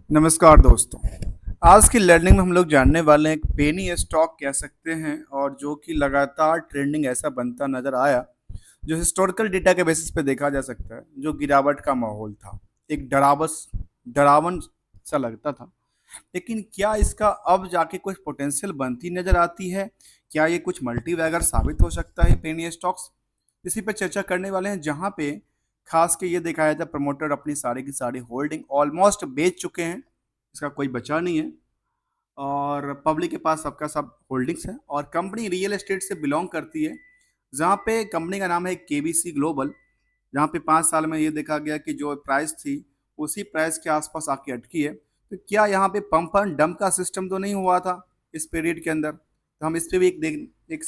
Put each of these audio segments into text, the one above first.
नमस्कार दोस्तों। आज की लर्निंग में हम लोग जानने वाले हैं एक पेनी स्टॉक कह सकते हैं और जो कि लगातार ट्रेंडिंग ऐसा बनता नजर आया जो हिस्टोरिकल डेटा के बेसिस पे देखा जा सकता है जो गिरावट का माहौल था। एक डरावन सा लगता था। लेकिन क्या इसका अब जाके कुछ पोटेंशियल बनती नजर आती है? क्या ये कुछ मल्टीवैगर साबित हो सकता है पेनी स्टॉक्स? इसी पर चर्चा करने वाले हैं, जहां पे खास के ये दिखाया जाता है प्रमोटर अपनी सारी की सारी होल्डिंग ऑलमोस्ट बेच चुके हैं। इसका कोई बचा नहीं है और पब्लिक के पास सबका सब होल्डिंग्स है और कंपनी रियल एस्टेट से बिलोंग करती है। जहाँ पे कंपनी का नाम है केबीसी ग्लोबल। जहाँ पे 5 साल में ये देखा गया कि जो प्राइस थी उसी प्राइस के आसपास आके अटकी है। तो क्या यहाँ पे पंप एंड डंप का सिस्टम तो नहीं हुआ था इस पीरियड के अंदर? तो हम इस पे भी एक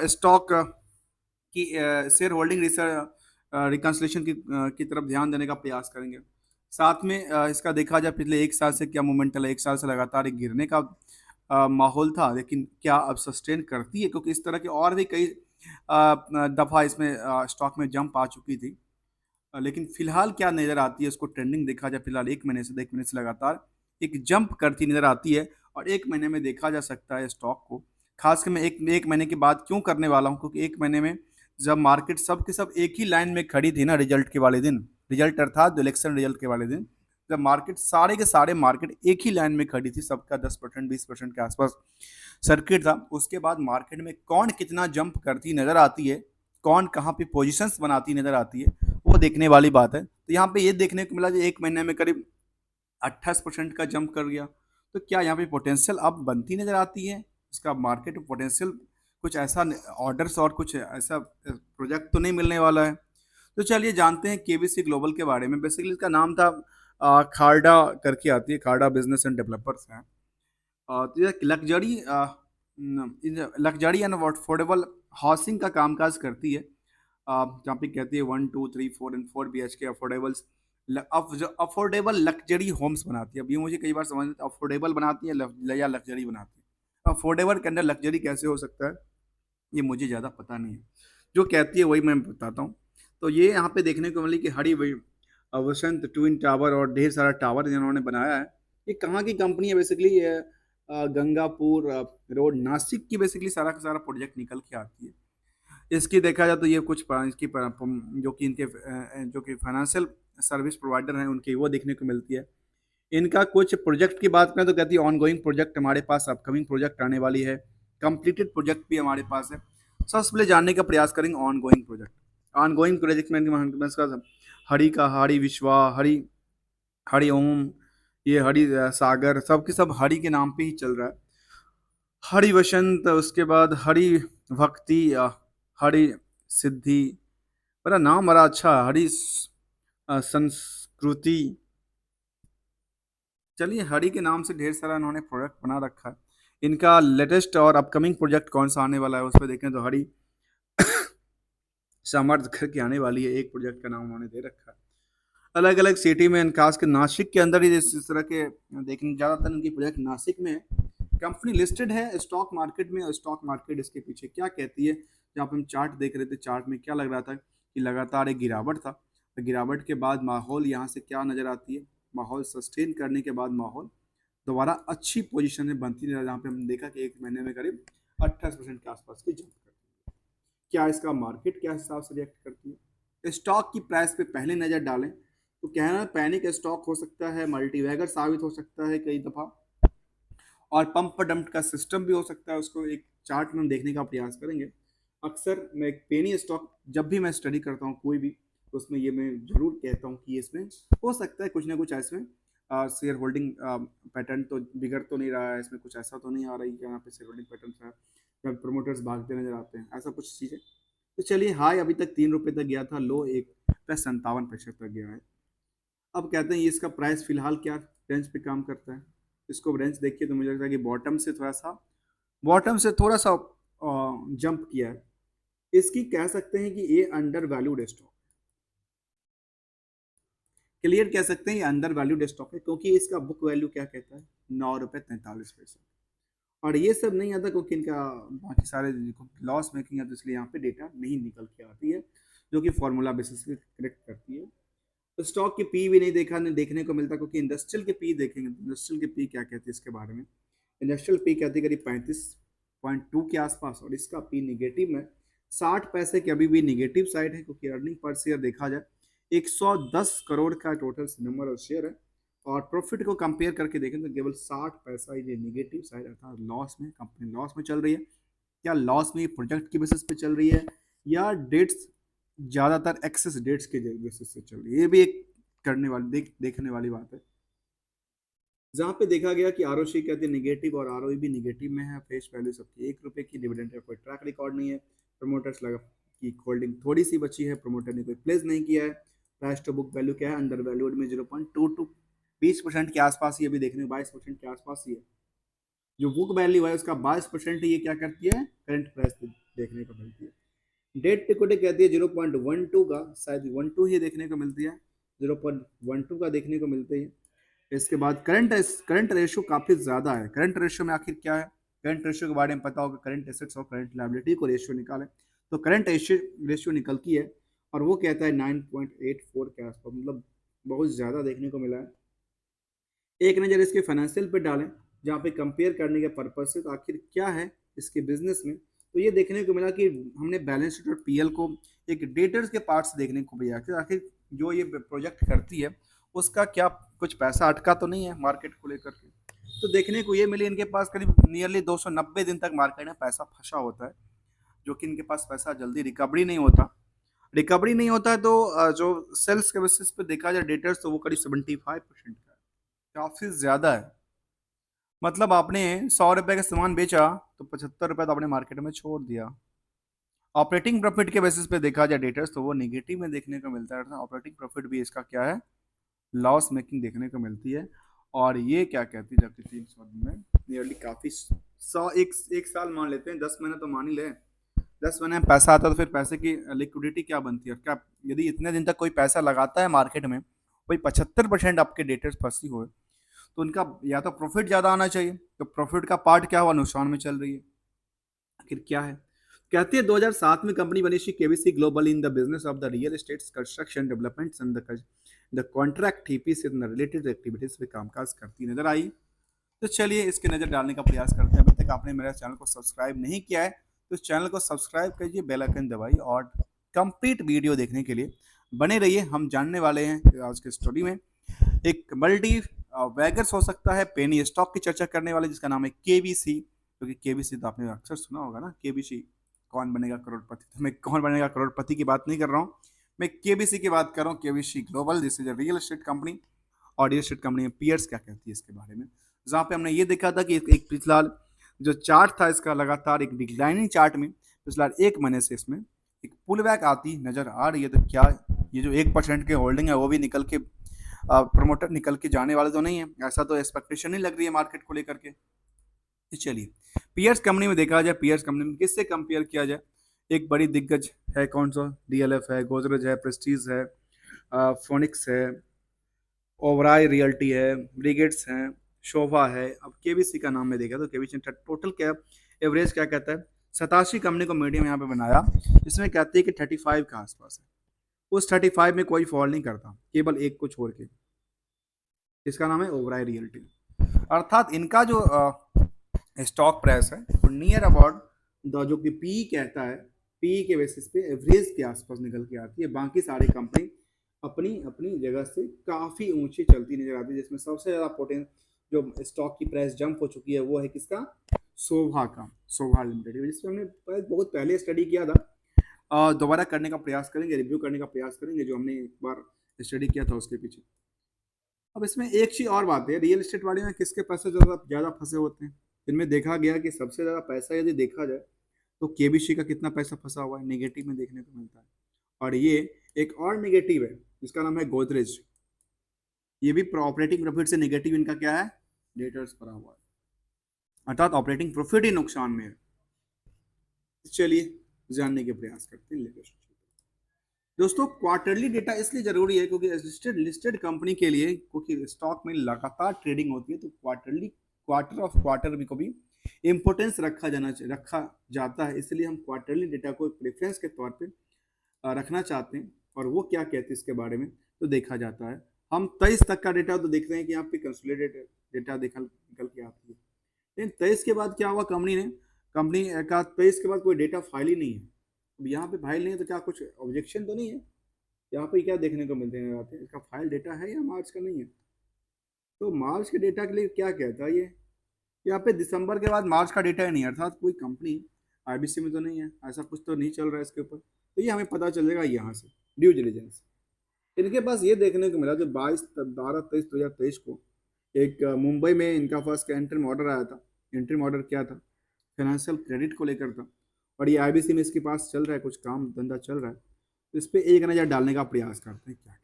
स्टॉक की शेयर होल्डिंग रिसर्च रिकन्सलेशन की तरफ ध्यान देने का प्रयास करेंगे। साथ में इसका देखा जाए पिछले 1 साल से क्या मूवमेंट है। 1 साल से लगातार एक गिरने का माहौल था, लेकिन क्या अब सस्टेन करती है? क्योंकि इस तरह के और भी कई दफ़ा इसमें स्टॉक में जंप आ चुकी थी। लेकिन फिलहाल क्या नज़र आती है, उसको ट्रेंडिंग देखा जाए फिलहाल 1 महीने से लगातार एक जंप करती नज़र आती है। और 1 महीने में देखा जा सकता है स्टॉक को। खास कर मैं एक एक महीने की बात क्यों करने वाला हूँ, क्योंकि 1 महीने में जब मार्केट सब के सब एक ही लाइन में खड़ी थी ना, रिजल्ट के वाले दिन, रिजल्ट अर्थात जो इलेक्शन रिजल्ट के वाले दिन, जब मार्केट सारे के सारे मार्केट एक ही लाइन में खड़ी थी, सबका 10% 20% के आसपास सर्किट था, उसके बाद मार्केट में कौन कितना जंप करती नजर आती है, कौन कहाँ पे पोजीशंस बनाती नजर आती है, वो देखने वाली बात है। तो यहाँ पे ये देखने को मिला जो 1 महीने में करीब 28% का जंप कर गया। तो क्या यहाँ पे पोटेंशियल अब बनती नजर आती है? इसका मार्केट पोटेंशियल कुछ ऐसा ऑर्डर्स और कुछ ऐसा प्रोजेक्ट तो नहीं मिलने वाला है? तो चलिए जानते हैं केबीसी ग्लोबल के बारे में। बेसिकली इसका नाम था खारडा करके आती है, खारडा बिजनेस एंड डेवलपर्स है। तो ये लग्जरी एंड अफोर्डेबल हाउसिंग का कामकाज करती है। जहाँ पे कहती है 1 2 3 4 and 4 BHK affordables, affordable luxury homes बनाती है। अब ये मुझे कई बार समझ में अफोर्डेबल बनाती है या लग्जरी बनाती है। अफोर्डेबल के अंदर लग्जरी कैसे हो सकता है, ये मुझे ज़्यादा पता नहीं है। जो कहती है वही मैं बताता हूँ। तो ये यहाँ पे देखने को मिली कि वसंत ट्विन टावर और ढेर सारा टावर जिन्होंने बनाया है। ये कहाँ की कंपनी है? बेसिकली ये गंगापुर रोड नासिक की बेसिकली सारा का सारा प्रोजेक्ट निकल के आती है। इसकी देखा जाए तो ये कुछ जो कि जो कि फाइनेंशियल सर्विस प्रोवाइडर हैं उनकी वो देखने को मिलती है। इनका कुछ प्रोजेक्ट की बात करें तो कहती है ऑनगोइंग प्रोजेक्ट हमारे पास, अपकमिंग प्रोजेक्ट आने वाली है, कंप्लीटेड प्रोजेक्ट भी हमारे पास है। सबसे पहले जानने का प्रयास करेंगे ऑनगोइंग प्रोजेक्ट। ऑनगोइंग प्रोजेक्ट में इसका हरि का हरि विश्वा, हरि हरि ओम, ये हरि सागर, सब के सब हरि के नाम पे ही चल रहा है। हरि वसंत, उसके बाद हरि भक्ति, हरि सिद्धि, मेरा नाम बड़ा अच्छा है, संस्कृति। चलिए, हरि के नाम से ढेर सारा इन्होंने प्रोडक्ट बना रखा है। इनका लेटेस्ट और अपकमिंग प्रोजेक्ट कौन सा आने वाला है उस पर देखें तो हरि समर्थ करके आने वाली है, एक प्रोजेक्ट का नाम उन्होंने दे रखा है। अलग अलग सिटी में, खास के नासिक के अंदर ही इस तरह के देखें, ज़्यादातर इनकी प्रोजेक्ट नासिक में है। कंपनी लिस्टेड है स्टॉक मार्केट में, और स्टॉक मार्केट इसके पीछे क्या कहती है? जहाँ पे हम चार्ट देख रहे थे, चार्ट में क्या लग रहा था कि लगातार एक गिरावट था। तो गिरावट के बाद माहौल यहाँ से क्या नज़र आती है? माहौल सस्टेन करने के बाद माहौल दोबारा अच्छी पोजीशन में बनती है, जहाँ पे हमने देखा कि 1 महीने में करीब 28% के आसपास की जंप करती है। क्या इसका मार्केट क्या हिसाब से रिएक्ट करती है? स्टॉक की प्राइस पे पहले नज़र डालें तो कहना पैनिक स्टॉक हो सकता है, मल्टीवैगर साबित हो सकता है कई दफ़ा, और पंप डंप का सिस्टम भी हो सकता है। उसको एक चार्ट में हम देखने का प्रयास करेंगे। अक्सर मैं एक पेनी स्टॉक जब भी मैं स्टडी करता हूँ कोई भी, तो उसमें ये मैं जरूर कहता हूँ कि इसमें हो सकता है कुछ ना कुछ इसमें शेयर होल्डिंग पैटर्न तो बिगड़ तो नहीं रहा है, इसमें कुछ ऐसा तो नहीं आ रही है यहाँ पे शेयर होल्डिंग पैटर्न है, जब प्रमोटर्स भागते नजर आते हैं, ऐसा कुछ चीज़ें। तो चलिए, हाई अभी तक 3 रुपये तक गया था, लो 1 57% तक गया है। अब कहते हैं ये इसका प्राइस फिलहाल क्या रेंज पे काम करता है। इसको रेंज देखिए तो मुझे लगता है कि बॉटम से थोड़ा सा जंप किया है। इसकी कह सकते हैं कि ये अंडर वैल्यूड स्टॉक, क्लियर कह सकते हैं ये अंडर वैल्यूड स्टॉक है, क्योंकि इसका बुक वैल्यू क्या कहता है? 9 रुपये 43 पैसे। और ये सब नहीं आता क्योंकि इनका बाकी सारे लॉस मेकिंग है, तो इसलिए यहाँ पे डेटा नहीं निकल के आती है, जो कि फॉर्मूला बेसिस पे करेक्ट करती है। तो स्टॉक की पी भी नहीं देखने को मिलता, क्योंकि इंडस्ट्रियल के पी देखेंगे तो इंडस्ट्रियल की पी क्या कहती है इसके बारे में। इंडस्ट्रियल पी कहती है करीब 35.2 के आसपास, और इसका पी निगेटिव में 60 पैसे की अभी भी निगेटिव साइड है, क्योंकि अर्निंग पर शेयर देखा जाए 110 करोड़ का टोटल नंबर और शेयर है, और प्रॉफिट को कंपेयर करके देखें तो केवल 60 पैसा ये निगेटिव साइड, अर्थात लॉस में, कंपनी लॉस में चल रही है। क्या लॉस में प्रोजेक्ट की बेसिस पे चल रही है, या डेट्स ज्यादातर एक्सेस डेट्स के बेसिस से चल रही है, ये भी एक करने वाली देखने वाली बात है। जहाँ पे देखा गया कि आरओसी कहते हैं निगेटिव और आरओई भी निगेटिव में है, फेस वैल्यू सबकी 1 रुपए की, डिविडेंड का कोई ट्रैक रिकॉर्ड नहीं है, प्रमोटर्स लगा की होल्डिंग थोड़ी सी बची है, प्रमोटर ने कोई प्लेस नहीं किया है, प्राइस टू बुक वैल्यू क्या है, अंडर वैल्यूड में 0.22, 20% के आसपास ही अभी देखने में 22% के आसपास ही है। जो बुक वैल्यू है उसका 22% ये क्या करती है, करंट प्राइस देखने को मिलती है। डेट इक्विटी कहती है 0.12 का, शायद 12 ही देखने को मिलती है, 0.12 का देखने को मिलती है। इसके बाद करंट रेशियो काफी ज्यादा है। करंट रेशियो में आखिर क्या है, करंट रेशियो के बारे में पता होगा, करंट एसेट्स और करंट लायबिलिटी को रेशियो निकालें तो करंट रेशियो निकलती है, और वो कहता है 9.84 के आसपास, मतलब बहुत ज्यादा देखने को मिला है। एक नज़र इसके फाइनेंशियल पे डालें, जहाँ पे कंपेयर करने के पर्पज से तो आखिर क्या है इसके बिजनेस में, तो ये देखने को मिला कि हमने बैलेंस शीट और पीएल को एक डेटर्स के पार्ट से देखने को मिला कि आखिर जो ये प्रोजेक्ट करती है उसका क्या कुछ पैसा अटका तो नहीं है मार्केट को लेकर के। तो देखने को ये मिली इनके पास करीब नियरली 290 दिन तक मार्केट में पैसा फंसा होता है, जो कि इनके पास पैसा जल्दी रिकवरी नहीं होता है। तो जो सेल्स के बेसिस पे देखा जाए डेटर्स, तो वो करीब 75% का है, काफी ज्यादा है। मतलब आपने 100 रुपए का सामान बेचा तो 75 रुपए तो आपने मार्केट में छोड़ दिया। ऑपरेटिंग प्रॉफिट के बेसिस पे देखा जाए डेटर्स, तो वो निगेटिव में देखने को मिलता है, ऑपरेटिंग प्रॉफिट भी इसका क्या है, लॉस मेकिंग देखने को मिलती है। और ये क्या कहती है, जबकि 300 दिन में नियरली काफी 100 एक साल मान लेते हैं, 10 महीने तो मान ही ले, 10 महीने में पैसा आता है, तो फिर पैसे की लिक्विडिटी क्या बनती है, क्या यदि इतने दिन तक कोई पैसा लगाता है मार्केट में, वही 75% आपके डेटर्स फंसी हुए, तो उनका या तो प्रॉफिट ज्यादा आना चाहिए, तो प्रॉफिट का पार्ट क्या हुआ, नुकसान में चल रही है। आखिर क्या है, कहती है 2007 में कंपनी बनी थी KBC global in the business of the real estate construction development and the contract TPC and related activities पे कामकाज करती नजर आई। तो चलिए इसके नजर डालने का प्रयास करते हैं। अभी तक आपने मेरे चैनल को सब्सक्राइब नहीं किया है तो इस चैनल को सब्सक्राइब कीजिए, बेल आइकन दबाइए, और कंप्लीट वीडियो देखने के लिए बने रहिए। हम जानने वाले हैं आज के स्टोरी में एक मल्टी वैगर्स हो सकता है पेनी स्टॉक की चर्चा करने वाले, जिसका नाम है केबीसी। क्योंकि केबीसी तो आपने अक्सर सुना होगा ना, केबीसी कौन बनेगा करोड़पति, तो मैं कौन बनेगा करोड़पति की बात नहीं कर रहा हूँ, मैं केबीसी की बात कर रहा हूँ। KBC global, this is a real estate company, और रियल एस्टेट कंपनी पियर्स क्या कहती है इसके बारे में, जहाँ पे हमने ये देखा था कि एक पिछला जो चार्ट था इसका लगातार एक डिक्लाइनिंग चार्ट में पिछला 1 महीने से इसमें एक पुल बैक आती नजर आ रही है। तो क्या ये जो 1% के होल्डिंग है वो भी निकल के प्रमोटर निकल के जाने वाले तो नहीं है, ऐसा तो एक्सपेक्टेशन नहीं लग रही है मार्केट को लेकर के। तो चलिए पियर्स कंपनी में देखा जाए, पियर्स कंपनी में किससे कंपेयर किया जाए, एक बड़ी दिग्गज है कौन सा, डीएलएफ है, गोदरेज है, प्रेस्टीज है, फोनिक्स है, ओवराई रियल्टी है, ब्रिगेड्स है, शोभा है। अब केबीसी का नाम में देखा तो केबीसी टोटल क्या एवरेज क्या कहता है, 87 कंपनी को मीडियम यहाँ पे बनाया, इसमें कहती है कि 35 के आसपास है। उस 35 में कोई फॉल नहीं करता, केवल एक को छोड़ के, इसका नाम है ओवराई रियल्टी। अर्थात इनका जो स्टॉक प्राइस है वो नियर अबाउट द जो कि पी कहता है, पी के बेसिस पे एवरेज के आसपास निकल के आती है। बाकी सारी कंपनी अपनी अपनी जगह से काफी ऊंची चलती नजर आती है, जिसमें सबसे ज्यादा पोटेंस जो स्टॉक की प्राइस जंप हो चुकी है वो है किसका, शोभा का, शोभा लिमिटेड, जिसमें हमने बहुत पहले स्टडी किया था। दोबारा करने का प्रयास करेंगे, रिव्यू करने का प्रयास करेंगे जो हमने एक बार स्टडी किया था उसके पीछे। अब इसमें एक चीज और बात है, रियल एस्टेट वाले में किसके पैसे ज्यादा ज्यादा फंसे होते हैं। इनमें देखा गया कि सबसे ज्यादा पैसा यदि देखा जाए तो केबीसी का कितना पैसा फंसा हुआ है, नेगेटिव में देखने को मिलता है। और ये एक और नेगेटिव है जिसका नाम है गोदरेज, ये भी ऑपरेटिंग प्रॉफिट से नेगेटिव इनका क्या है, डेटर्स पड़ा हुआ है, अर्थात ऑपरेटिंग प्रॉफिट ही नुकसान में है। चलिए जानने के प्रयास करते हैं लेटेस्ट। दोस्तों क्वार्टरली डेटा इसलिए जरूरी है क्योंकि लिस्टेड लिस्टेड कंपनी के लिए, क्योंकि स्टॉक में लगातार ट्रेडिंग होती है, तो क्वार्टर ऑफ क्वार्टर को भी इम्पोर्टेंस रखा जाता है। इसलिए हम क्वार्टरली डेटा को प्रेफरेंस के तौर पे रखना चाहते हैं। और वो क्या कहते हैं इसके बारे में, तो देखा जाता है। हम 23 तक का डेटा तो देखते हैं कि यहाँ पे कंसोलिडेटेड डेटा निकल के आती है। लेकिन 23 के बाद क्या हुआ, कंपनी का 23 के बाद कोई डेटा फाइल ही नहीं है। अब यहाँ पे फाइल नहीं है तो क्या कुछ ऑब्जेक्शन तो नहीं है? यहाँ पे क्या देखने को मिलते हैं, आते हैं इसका फाइल डेटा है या मार्च का नहीं है? तो मार्च के डेटा के लिए क्या कहता है ये? यहाँ पे दिसंबर के बाद मार्च का डेटा ही नहीं है, अर्थात कोई कंपनी आईबीसी में तो नहीं है, ऐसा कुछ तो नहीं चल रहा है इसके ऊपर। तो ये हमें पता चलेगा यहाँ से, ड्यू डिलिजेंस। इनके पास ये देखने को मिला जो 22/12/23/2023 को एक मुंबई में इनका पास का एंट्री ऑर्डर आया था। एंट्री ऑर्डर क्या था? फाइनेंशियल क्रेडिट को लेकर था। और ये आईबीसी में इसके पास चल रहा है, कुछ काम धंधा चल रहा है, तो इस पर एक नज़र डालने का प्रयास करते हैं क्या।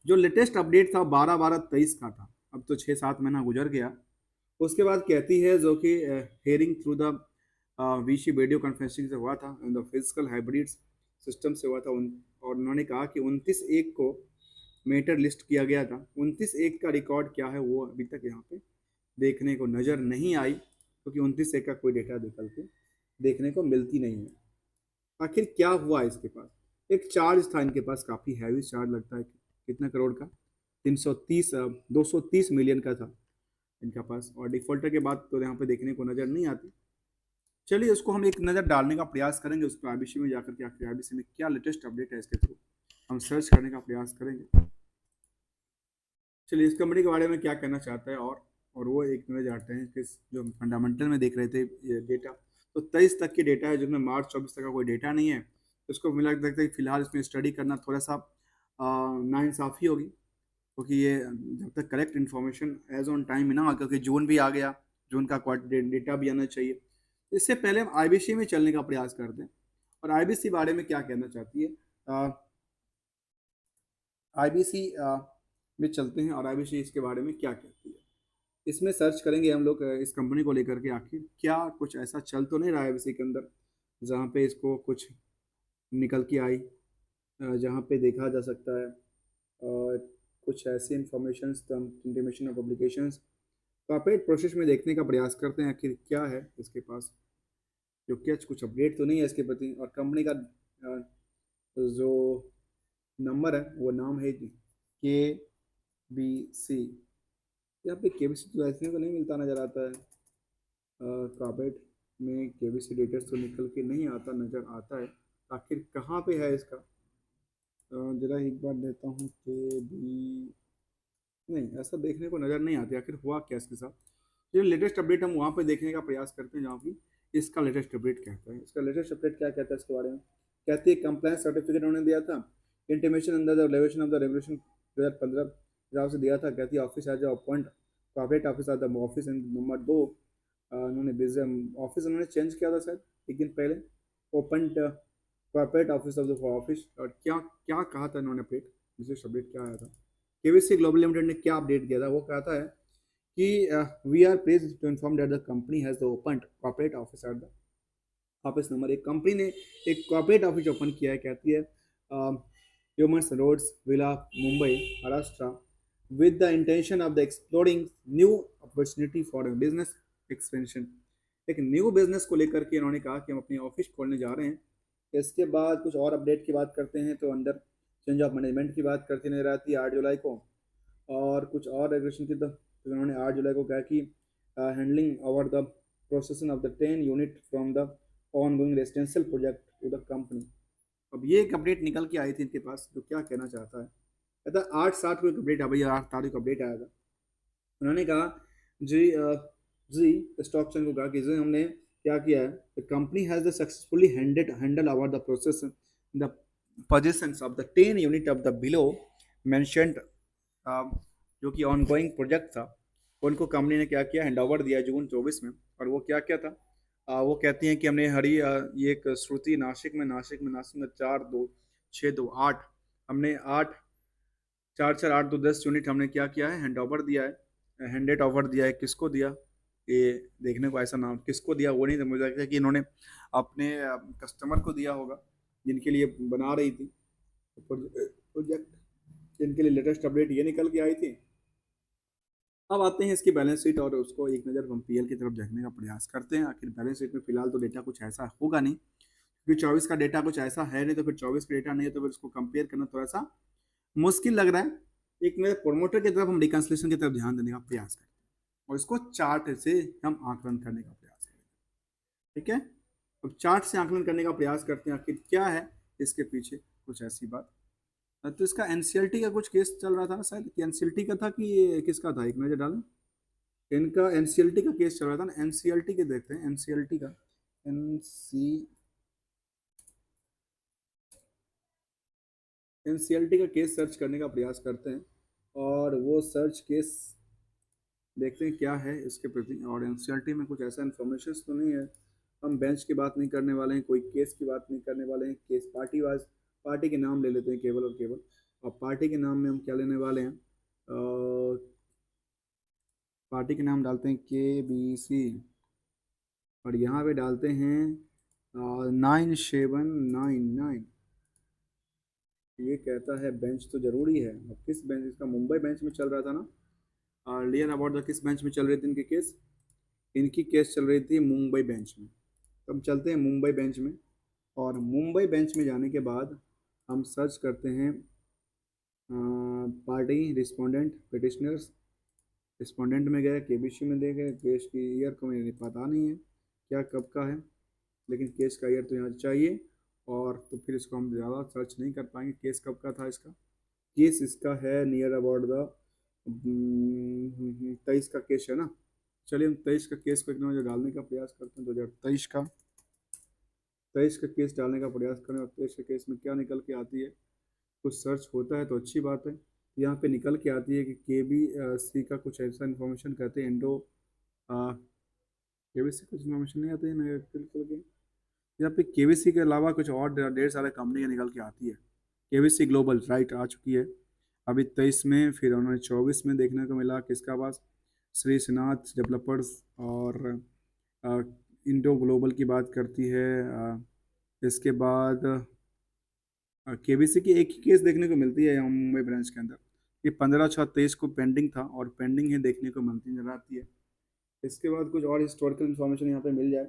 जो लेटेस्ट अपडेट था 12/12/23 का था, अब तो 6-7 महीना गुजर गया। उसके बाद कहती है जो कि hearing through the VC video conferencing से हुआ था, द फिजिकल हाइब्रिड सिस्टम से हुआ था। और उन्होंने कहा कि 29/1 को मेटर लिस्ट किया गया था। 29/1 का रिकॉर्ड क्या है वो अभी तक यहाँ पे देखने को नज़र नहीं आई, क्योंकि 29/1 का कोई डेटा निकल के देखने को मिलती नहीं है। आखिर क्या हुआ इसके पास? एक चार्ज था इनके पास, काफ़ी हैवी चार्ज लगता है, कितना करोड़ का? 230 मिलियन का था इनका पास। और डिफॉल्टर के बाद तो यहाँ पे देखने को नज़र नहीं आती। चलिए उसको हम एक नज़र डालने का प्रयास करेंगे, उस पर आईबीसी में जाकर के आखिर आईबीसी में क्या लेटेस्ट अपडेट है इसके थ्रू हम सर्च करने का प्रयास करेंगे। चलिए इस कंपनी के बारे में क्या कहना चाहता है, और वो एक नज़र जाते हैं कि जो फंडामेंटल में देख रहे थे ये डेटा, तो 23 तक की डेटा है जिसमें मार्च 24 तक का कोई डेटा नहीं है। तो इसको मिला लगता है कि फिलहाल इसमें स्टडी करना थोड़ा सा नाइंसाफ़ी होगी, क्योंकि ये जब तक correct information as on time ना, क्योंकि जून भी आ गया, जून का डेटा भी आना चाहिए। इससे पहले हम आईबीसी में चलने का प्रयास करते हैं और आईबीसी बारे में क्या कहना चाहती है। आईबीसी में चलते हैं और आईबीसी इसके बारे में क्या कहती है। इसमें सर्च करेंगे हम लोग इस कंपनी को लेकर के आखिर क्या कुछ ऐसा चल तो नहीं रहा है आईबीसी के अंदर जहाँ पे इसको कुछ निकल के आई, जहाँ पे देखा जा सकता है कुछ ऐसी information intimation of publications corporate process में देखने का प्रयास करते हैं आखिर क्या है इसके पास, जो क्या कुछ अपडेट तो नहीं है इसके प्रति। और कंपनी का जो नंबर है वो नाम है KBC। यहाँ पे KBC तो देखने को नहीं मिलता नज़र आता है। कॉर्पोरेट में KBC डिटेल्स तो निकल के नहीं आता नज़र आता है, आखिर कहाँ पे है इसका? जरा एक बार देता हूँ के बी, नहीं ऐसा देखने को नज़र नहीं आती, आखिर हुआ क्या इसके साथ। जो लेटेस्ट अपडेट हम वहाँ पे देखने का प्रयास करते हैं जहाँ भी इसका लेटेस्ट अपडेट कहता है। इसका लेटेस्ट अपडेट क्या कहता है इसके बारे में? कहती है कंप्लायंस सर्टिफिकेट उन्होंने दिया था, intimation under the regulation of the regulation 2015 हिसाब से दिया था। कहती है office as appoint corporate office as the office number 2। उन्होंने ऑफिस उन्होंने चेंज किया था शायद एक दिन पहले, open corporate office of the office. और क्या क्या कहा था इन्होंने अपडेट, विशेष अपडेट क्या आया था? केबीसी ग्लोबल लिमिटेड ने क्या अपडेट दिया था? वो कहता है कि we are please to inform that the company has open corporate office at the office number. एक कंपनी ने एक कॉर्पोरेट ऑफिस ओपन किया है, कहती है Humans Roads Villa Mumbai Maharashtra with the intention of the exploring new opportunity for a business expansion। एक new business को लेकर के इन्होंने कहा कि हम अपनी ऑफिस खोलने जा रहे हैं। इसके बाद कुछ और अपडेट की बात करते हैं तो अंडर चेंज ऑफ मैनेजमेंट की बात करती नजर आती है 8 जुलाई को। और कुछ और रेगुलेशन की तो उन्होंने 8 जुलाई को कहा कि handling over the procession of the 10 unit from the on going residential project to the company. अब ये एक अपडेट निकल के आई थी इनके पास, जो क्या कहना चाहता है, कहता 8/7 को एक अपडेट आ भैया, 8 तारीख को अपडेट आया था। उन्होंने कहा जी जी स्टॉक एक्सचेंज को कहा कि जी हमने क्या किया है, the company has the successfully handle over the process the positions of the 10 unit of the below mentioned, जो कि ऑनगोइंग प्रोजेक्ट था। उनको कंपनी ने क्या किया, हैंड ओवर दिया जून 24 में। और वो क्या क्या था? वो कहती हैं कि हमने ये एक श्रुति नासिक में 4-2-6-2-8, हमने 8 4 4 8 2 10 यूनिट हमने क्या किया है, हैंड ओवर दिया है। हैंडेड ओवर दिया है, किसको दिया ये देखने को ऐसा नाम किसको दिया वो नहीं, तो मुझे लगता है कि इन्होंने अपने कस्टमर को दिया होगा जिनके लिए बना रही थी प्रोजेक्ट, जिनके लिए लेटेस्ट अपडेट ये निकल के आई थी। अब आते हैं इसकी बैलेंस शीट और उसको एक नज़र हम पीएल की तरफ देखने का प्रयास करते हैं। आखिर बैलेंस शीट में फिलहाल तो डेटा कुछ ऐसा होगा नहीं, क्योंकि 24 का डेटा कुछ ऐसा है नहीं, तो फिर 24 का डेटा नहीं है तो फिर उसको कंपेयर करना थोड़ा सा मुश्किल लग रहा है। एक मेरे प्रोमोटर की तरफ हम रिकंसलेशन की तरफ ध्यान देने का प्रयास करते हैं और इसको चार्ट से हम आकलन करने का प्रयास करें। ठीक है, अब चार्ट से आकलन करने का प्रयास करते हैं आखिर क्या है इसके पीछे, कुछ ऐसी बात। तो इसका एनसीएलटी का कुछ केस चल रहा था ना शायद, कि एनसीएलटी का था कि ये किसका था, एक नजर डालें। इनका एनसीएलटी का केस चल रहा था ना, एनसीएलटी के देखते हैं, एनसीएलटी का एनसीएलटी का केस सर्च करने का प्रयास करते हैं और वो सर्च केस देखते हैं क्या है इसके प्रति। और एनसीईआरटी में कुछ ऐसा इन्फॉर्मेशन तो नहीं है। हम बेंच की बात नहीं करने वाले हैं, कोई केस की बात नहीं करने वाले हैं। केस पार्टी वाइज, पार्टी के नाम ले लेते हैं केवल और केवल। और पार्टी के नाम में हम क्या लेने वाले हैं, पार्टी के नाम डालते हैं KBC और यहाँ पे डालते हैं 9799। ये कहता है बेंच तो जरूरी है। अब किस बेंच, इसका मुंबई बेंच में चल रहा था ना, अर्लियर अबाउट द किस बेंच में चल रहे थे इनके केस, इनकी केस चल रही थी मुंबई बेंच में। तो हम चलते हैं मुंबई बेंच में और मुंबई बेंच में जाने के बाद हम सर्च करते हैं पार्टी रिस्पोंडेंट पिटिशनर्स। रिस्पोंडेंट में गए, KBC में दे गए, केस की ईयर को मुझे पता नहीं है क्या कब का है, लेकिन केस का ईयर तो यहाँ चाहिए। और तो फिर इसको हम ज़्यादा सर्च नहीं कर पाएंगे, केस कब का था इसका। केस इसका है नियर अबाउट द 23 का केस है ना। चलिए हम 23 का केस को एक नजर डालने का प्रयास करते हैं। 2023 का 23 का केस डालने का प्रयास करें और 23 के केस में क्या निकल के आती है। कुछ सर्च होता है तो अच्छी बात है। यहाँ पे निकल के आती है कि KBC का कुछ ऐसा इन्फॉर्मेशन कहते हैं इंडो KBC कुछ इन्फॉर्मेशन नहीं आती है ना बिल्कुल भी। यहाँ पे KBC के अलावा कुछ और ढेर सारे कंपनी निकल के आती है। KBC ग्लोबल राइट आ चुकी है अभी 23 में, फिर उन्होंने 24 में देखने को मिला किसका पास, श्री श्रीनाथ डेवलपर्स और इंडो ग्लोबल की बात करती है। इसके बाद KBC की एक ही केस देखने को मिलती है यहाँ मुंबई ब्रांच के अंदर, ये 15/6/23 को पेंडिंग था और पेंडिंग है देखने को मिलती नजर आती है। इसके बाद कुछ और हिस्टोरिकल इन्फॉर्मेशन यहाँ पे मिल जाए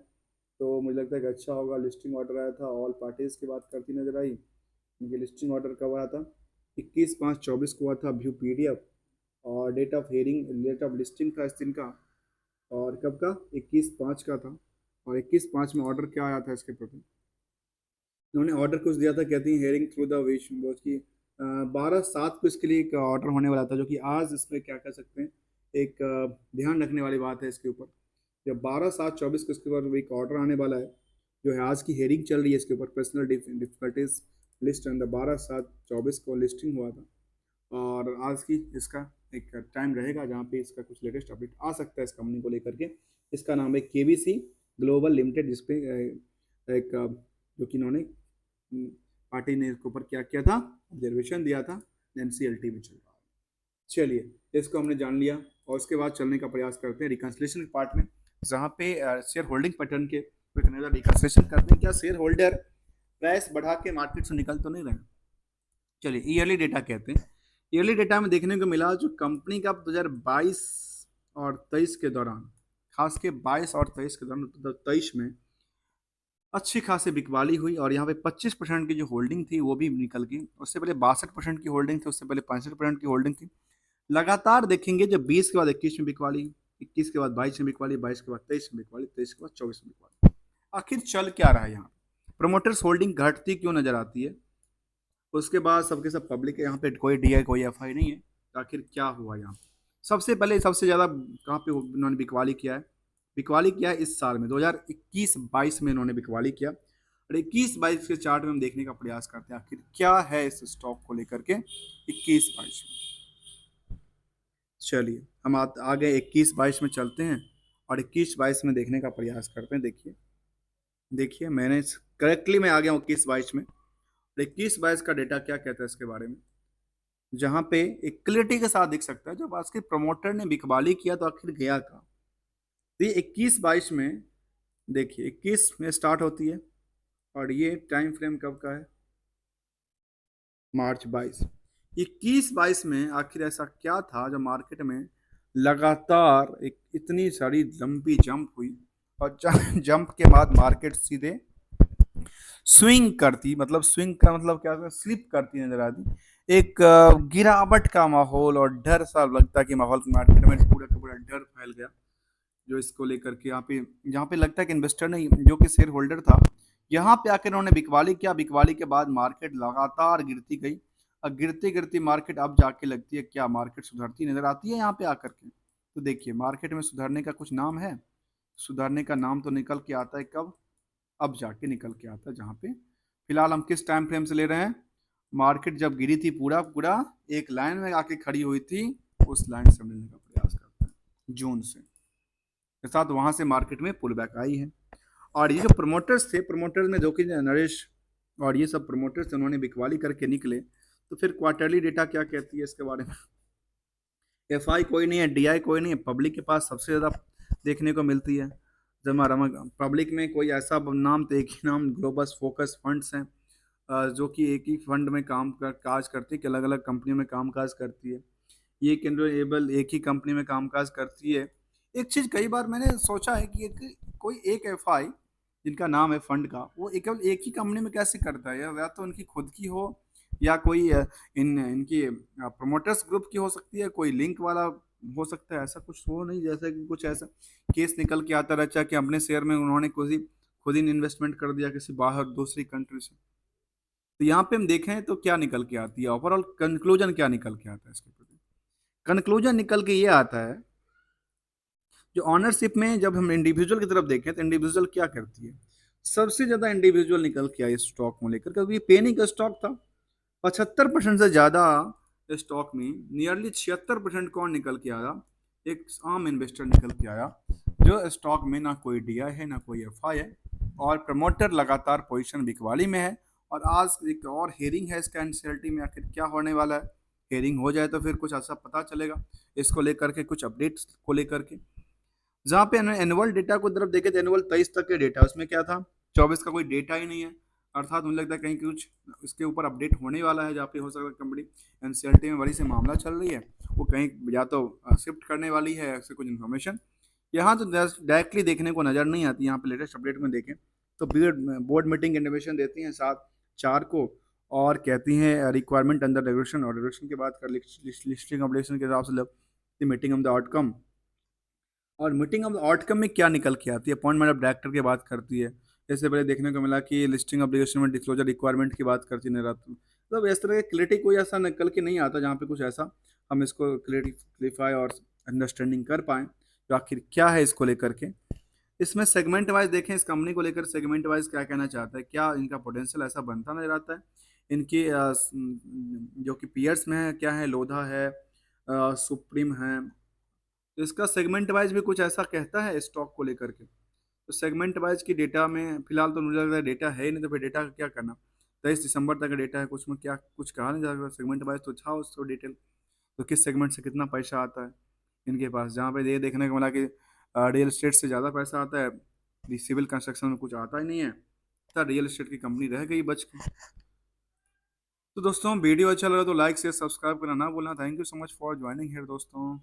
तो मुझे लगता है कि अच्छा होगा। लिस्टिंग ऑर्डर आया था, ऑल पार्टीज की बात करती नजर आई। इनकी लिस्टिंग ऑर्डर कब आया था, 21/5/24 को हुआ था, व्यू PDF। और date of hearing, date of listing था इस दिन का, और कब का, 21/5 का था। और 21/5 में ऑर्डर क्या आया था इसके प्रति, उन्होंने ऑर्डर कुछ दिया था, कहती है हेयरिंग थ्रू द विश की 12/7 को इसके लिए एक ऑर्डर होने वाला था, जो कि आज इसमें क्या कह सकते हैं, एक ध्यान रखने वाली बात है इसके ऊपर। जब 12/7/24 को इसके ऊपर एक ऑर्डर आने वाला है, जो है आज की हेयरिंग चल रही है इसके ऊपर, पर्सनल डिफिकल्टीज लिस्ट अंडर 12/7/24 को लिस्टिंग हुआ था। और आज की इसका एक टाइम रहेगा जहाँ पे इसका कुछ लेटेस्ट अपडेट आ सकता है इस कंपनी को लेकर के। इसका नाम है KBC ग्लोबल लिमिटेड, जिसपे एक जो कि इन्होंने पार्टी ने इसके ऊपर क्या किया था, ऑब्जर्वेशन दिया था, NCLT में चल रहा है। चलिए इसको हमने जान लिया और उसके बाद चलने का प्रयास करते हैं रिकंसिलेशन पार्ट में, जहाँ पे शेयर होल्डिंग पैटर्न के रिकंसिलेशन करते हैं। क्या शेयर होल्डर प्राइस बढ़ा के मार्केट से निकल तो नहीं रहे। चलिए ईयरली डेटा कहते हैं। ईयरली डेटा में देखने को मिला जो कंपनी का 2022 और 23 के दौरान, खास के 22 और 23 के दौरान, 23 में अच्छी खासी बिकवाली हुई और यहाँ पे 25% की जो होल्डिंग थी वो भी निकल गई। उससे पहले 62% की होल्डिंग थी, उससे पहले 65% की होल्डिंग थी। लगातार देखेंगे जब 20 के बाद 21 में बिकवाली, 21 के बाद 22 में बिकवाली, 22 के बाद 23 में बिकवाली, 23 के बाद 24 में बिकवाली। आखिर चल क्या रहा है यहाँ, प्रोमोटर्स होल्डिंग घटती क्यों नजर आती है। उसके बाद सबके सब पब्लिक है, यहाँ पे कोई DI कोई FI नहीं है। तो आखिर क्या हुआ यहाँ, सबसे पहले सबसे ज़्यादा कहाँ पे उन्होंने बिकवाली किया है, बिकवाली किया है इस साल में 2021-22 में इन्होंने बिकवाली किया। और 21-22 के चार्ट में हम देखने का प्रयास करते हैं आखिर क्या है इस स्टॉक को लेकर के 21-22 में। चलिए हम आगे 21-22 में चलते हैं और 21-22 में देखने का प्रयास करते हैं। देखिए देखिए मैंने करेक्टली मैं आ गया हूँ 21-22 में। 21-22 का डेटा क्या कहता है इसके बारे में, जहाँ पे एक क्लियरिटी के साथ दिख सकता है जब आज के प्रमोटर ने बिकवाली किया तो आखिर गया कहाँ। तो ये 21-22 में देखिए 21 में स्टार्ट होती है और ये टाइम फ्रेम कब का है, मार्च 22। 21-22 में आखिर ऐसा क्या था जो मार्केट में लगातार एक इतनी सारी लंबी जंप हुई और जंप के बाद मार्केट सीधे स्विंग करती, मतलब स्विंग का मतलब क्या होता है, स्लिप करती नजर आती। एक गिरावट का माहौल और डर सा लगता कि माहौल मार्केट में पूरा का पूरा डर फैल गया, जो इसको लेकर के यहाँ पे लगता है कि इन्वेस्टर ने, जो कि शेयर होल्डर था, यहाँ पे आकर उन्होंने बिकवाली किया। बिकवाली के बाद मार्केट लगातार गिरती गई, और गिरती गिरती मार्केट अब जाके लगती है क्या मार्केट सुधरती नजर आती है यहाँ पे आकर के। तो देखिए मार्केट में सुधरने का कुछ नाम है, सुधरने का नाम तो निकल के आता है कब, अब जाके निकल के आता है जहाँ पे फिलहाल हम किस टाइम फ्रेम से ले रहे हैं। मार्केट जब गिरी थी पूरा पूरा एक लाइन में आके खड़ी हुई थी, उस लाइन से हम लेने का प्रयास करते हैं जून से, के साथ वहां से मार्केट में पुल बैक आई है। और ये जो प्रमोटर्स थे, प्रमोटर्स में जो कि नरेश और ये सब प्रमोटर्स थे, उन्होंने बिकवाली करके निकले। तो फिर क्वार्टरली डेटा क्या कहती है इसके बारे में। एफ आई कोई नहीं है, डी आई कोई नहीं है, पब्लिक के पास सबसे ज़्यादा देखने को मिलती है जमा रमा। पब्लिक में कोई ऐसा नाम तो एक ही नाम, ग्लोबस फोकस फंड्स हैं, जो कि एक ही फंड में काज करती है, कि अलग अलग कंपनियों में काम काज करती है। ये कैंड्रोएबल एक ही कंपनी में कामकाज करती है। एक चीज कई बार मैंने सोचा है कि कोई एक एफआई जिनका नाम है फंड का, वो केवल एक ही कंपनी में कैसे करता है, या तो उनकी खुद की हो, या कोई इनकी प्रोमोटर्स ग्रुप की हो सकती है, कोई लिंक वाला हो सकता है। ऐसा कुछ हो नहीं, जैसे कि कुछ ऐसा केस निकल के आता रहता है कि अपने शेयर में उन्होंने खुद ही इन्वेस्टमेंट कर दिया किसी बाहर दूसरी कंट्री से। तो यहाँ पे हम देखें तो क्या निकल के आती है, ओवरऑल कंक्लूजन क्या निकल के आता है इसके प्रति। कंक्लूजन निकल के ये आता है, जो ऑनरशिप में जब हम इंडिविजुअल की तरफ देखें तो इंडिविजुअल क्या करती है, सबसे ज्यादा इंडिविजुअल निकल के आई स्टॉक को लेकर, क्योंकि ये पेनी का स्टॉक था। 75% से ज्यादा स्टॉक में नियरली 76% कौन निकल के आया, एक आम इन्वेस्टर निकल के आया, जो स्टॉक में ना कोई डीआई है ना कोई एफआई है, और प्रमोटर लगातार पोजीशन बिकवाली में है। और आज एक और हेयरिंग है इसका एनसीएलटी में, आखिर क्या होने वाला है। हेयरिंग हो जाए तो फिर कुछ ऐसा पता चलेगा इसको लेकर के, कुछ अपडेट्स को लेकर के। जहाँ पे एनुअल डेटा को तरफ देखे तो एनुअल 23 तक के डेटा, उसमें क्या था, 24 का कोई डेटा ही नहीं है। अर्थात मुझे लगता है कहीं कुछ इसके ऊपर अपडेट होने वाला है, जहाँ पे हो सकता है कंपनी एनसीएलटी में बड़ी से मामला चल रही है, वो कहीं या तो शिफ्ट करने वाली है ऐसे कुछ इन्फॉर्मेशन। यहाँ तो डायरेक्टली देखने को नजर नहीं आती। यहाँ पे लेटेस्ट अपडेट में देखें तो बोर्ड मीटिंग इंटीमेशन देती हैं 7/4 को, और कहती हैं रिक्वायरमेंट अंडर रेगुलेशन, और रेगुलेशन की बात कर लिस्टिंग ऑब्लिगेशन के हिसाब से मीटिंग ऑफ द आउटकम। और मीटिंग ऑफ आउटकम में क्या निकल के आती है, अपॉइंटमेंट ऑफ डायरेक्टर की बात करती है। जैसे पहले देखने को मिला कि लिस्टिंग ऑब्लिगेशन में डिस्क्लोजर रिक्वायरमेंट की बात करती है रात, मतलब इस तरह क्लियरिटी कोई ऐसा निकल के नहीं आता जहाँ पे कुछ ऐसा हम इसको क्लियरिफाई और अंडरस्टैंडिंग कर पाएँ तो आखिर क्या है इसको लेकर के। इसमें सेगमेंट वाइज देखें, इस कंपनी को लेकर सेगमेंट वाइज क्या कहना चाहता है, क्या इनका पोटेंशियल ऐसा बनता नजर आता है। इनकी जो कि पीयर्स में है, क्या है, लोधा है, सुप्रीम है। तो इसका सेगमेंट वाइज भी कुछ ऐसा कहता है स्टॉक को लेकर के। तो सेगमेंट वाइज की डेटा में फिलहाल तो मुझे लग रहा है डेटा है ही नहीं, तो फिर डेटा का क्या करना। 23 दिसंबर तक का डेटा है, कुछ में क्या कुछ कहा नहीं जा सकता। सेगमेंट वाइज तो था उसको डिटेल, तो किस सेगमेंट से कितना पैसा आता है इनके पास, जहाँ पे ये देखने को मिला कि रियल एस्टेट से ज़्यादा पैसा आता है, सिविल कंस्ट्रक्शन में कुछ आता ही नहीं है। तो रियल एस्टेट की कंपनी रह गई बच के। तो दोस्तों वीडियो अच्छा लगा तो लाइक शेयर सब्सक्राइब करना ना भूलना। Thank you so much for joining here दोस्तों।